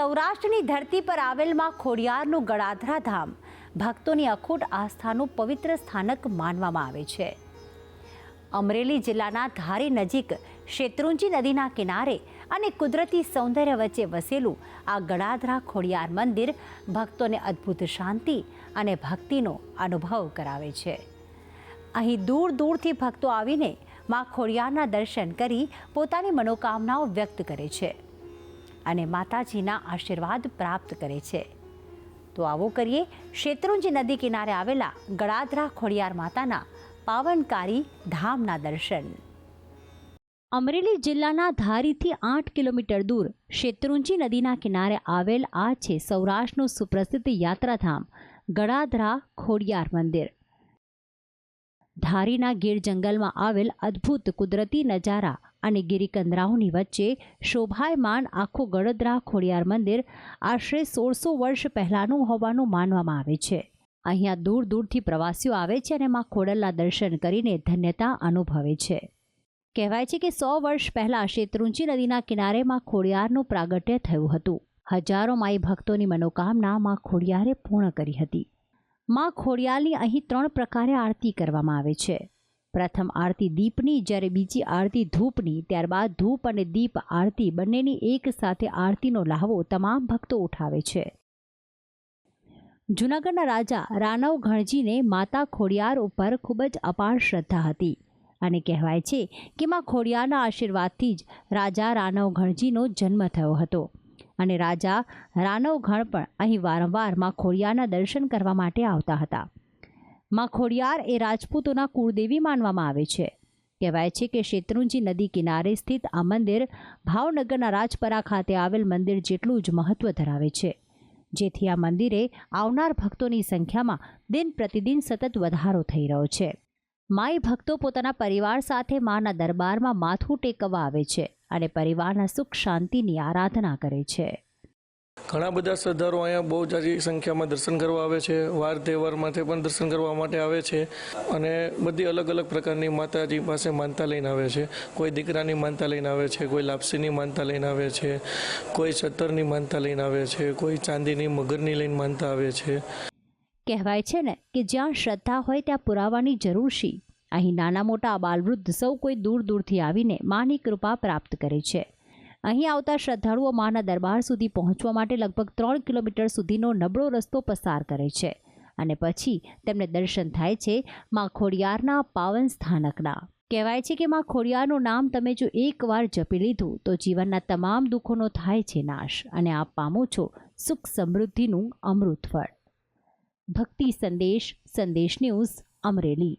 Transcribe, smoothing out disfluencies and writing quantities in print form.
સૌરાષ્ટ્રની ધરતી પર આવેલ માં ખોડિયારનું ગળાધરા ધામ ભક્તોની અખૂટ આસ્થાનું પવિત્ર સ્થાનક માનવામાં આવે છે। અમરેલી જિલ્લાના ધારી નજીક શેત્રુંજી નદીના કિનારે અને કુદરતી સૌંદર્ય વચ્ચે વસેલું આ ગળાધરા ખોડિયાર મંદિર ભક્તોને અદ્ભુત શાંતિ અને ભક્તિનો અનુભવ કરાવે છે। અહીં દૂર દૂરથી ભક્તો આવીને માં ખોડિયારના દર્શન કરી પોતાની મનોકામનાઓ વ્યક્ત કરે છે અને માતાજીના આશીર્વાદ પ્રાપ્ત કરે છે। તો આવો કરીએ શેત્રુંજી નદી કિનારે આવેલા ગળાધરા ખોડિયાર માતાના પાવનકારી ધામના દર્શન। અમરેલી જિલ્લાના ધારીથી 8 કિલોમીટર દૂર શેત્રુંજી નદીના કિનારે આવેલ આ છે સૌરાષ્ટ્રનું સુપ્રસિદ્ધ યાત્રાધામ ગળાધરા ખોડિયાર મંદિર। ધારીના ગીર જંગલમાં આવેલ અદ્ભુત કુદરતી નજારા અને ગિરિકંદરાઓની વચ્ચે શોભાયમાન આખું ગળાધરા ખોડિયાર મંદિર આશરે 1600 વર્ષ પહેલાંનું હોવાનું માનવામાં આવે છે। અહીંયા દૂર દૂરથી પ્રવાસીઓ આવે છે અને માં ખોડલના દર્શન કરીને ધન્યતા અનુભવે છે। કહેવાય છે કે 100 વર્ષ પહેલાં શેત્રુંજી નદીના કિનારે માં ખોડિયારનું પ્રાગટ્ય થયું હતું। હજારો માઈ ભક્તોની મનોકામના માં ખોડિયારે પૂર્ણ કરી હતી। માં ખોડિયારની અહીં 3 પ્રકારે આરતી કરવામાં આવે છે। પ્રથમ આરતી દીપની, જ્યારે બીજી આરતી ધૂપની, ત્યારબાદ ધૂપ અને દીપ આરતી બંનેની એક સાથે આરતીનો લહાવો તમામ ભક્તો ઉઠાવે છે। જૂનાગઢના રાજા રાનવ ગણજીને માતા ખોડિયાર ઉપર ખૂબ જ અપાર શ્રદ્ધા હતી અને કહેવાય છે કે માં ખોડિયારના આશીર્વાદથી જ રાજા રાનવ ગણજીનો જન્મ થયો હતો અને રાજા રાનવગણ પણ અહીં વારંવાર માં ખોડિયારના દર્શન કરવા માટે આવતા હતા। માં ખોડિયાર એ રાજપૂતોના કુળદેવી માનવામાં આવે છે। કહેવાય છે કે શેત્રુંજી નદી કિનારે સ્થિત આ મંદિર ભાવનગરના રાજપરા ખાતે આવેલ મંદિર જેટલું જ મહત્વ ધરાવે છે, જેથી આ મંદિરે આવનાર ભક્તોની સંખ્યામાં દિન પ્રતિદિન સતત વધારો થઈ રહ્યો છે। માઈ ભક્તો પોતાના પરિવાર સાથે માના દરબારમાં માથું ટેકવવા આવે છે અને પરિવારના સુખ શાંતિની આરાધના કરે છે। ઘણા બધા શ્રદ્ધાળુઓ અહીંયા બહુ સારી સંખ્યામાં દર્શન કરવા આવે છે। વાર તહેવારમાંથી પણ દર્શન કરવા માટે આવે છે અને બધી અલગ અલગ પ્રકારની માતાજી પાસે માનતા લઈને આવે છે। કોઈ દીકરાની માનતા લઈને આવે છે, કોઈ લાપસીની માનતા લઈને આવે છે, કોઈ સત્તરની માનતા લઈને આવે છે, કોઈ ચાંદીની મગરની લઈને માનતા આવે છે। કહેવાય છે ને કે જ્યાં શ્રદ્ધા હોય ત્યાં પુરાવાની જરૂર શી। અહીં નાના મોટા બાલવૃદ્ધ સૌ કોઈ દૂર દૂરથી આવીને માની કૃપા પ્રાપ્ત કરે છે। અહીં આવતા શ્રદ્ધાળુઓ માના દરબાર સુધી પહોંચવા માટે લગભગ 3 કિલોમીટર સુધીનો નબળો રસ્તો પસાર કરે છે અને પછી તેમને દર્શન થાય છે માં ખોડિયારના પાવન સ્થાનકના। કહેવાય છે કે માં ખોડિયારનું નામ તમે જો એકવાર જપી લીધું તો જીવનના તમામ દુઃખોનો થાય છે નાશ અને આપ પામો છો સુખ સમૃદ્ધિનું અમૃત ફળ। ભક્તિ સંદેશ, સંદેશ ન્યૂઝ, અમરેલી।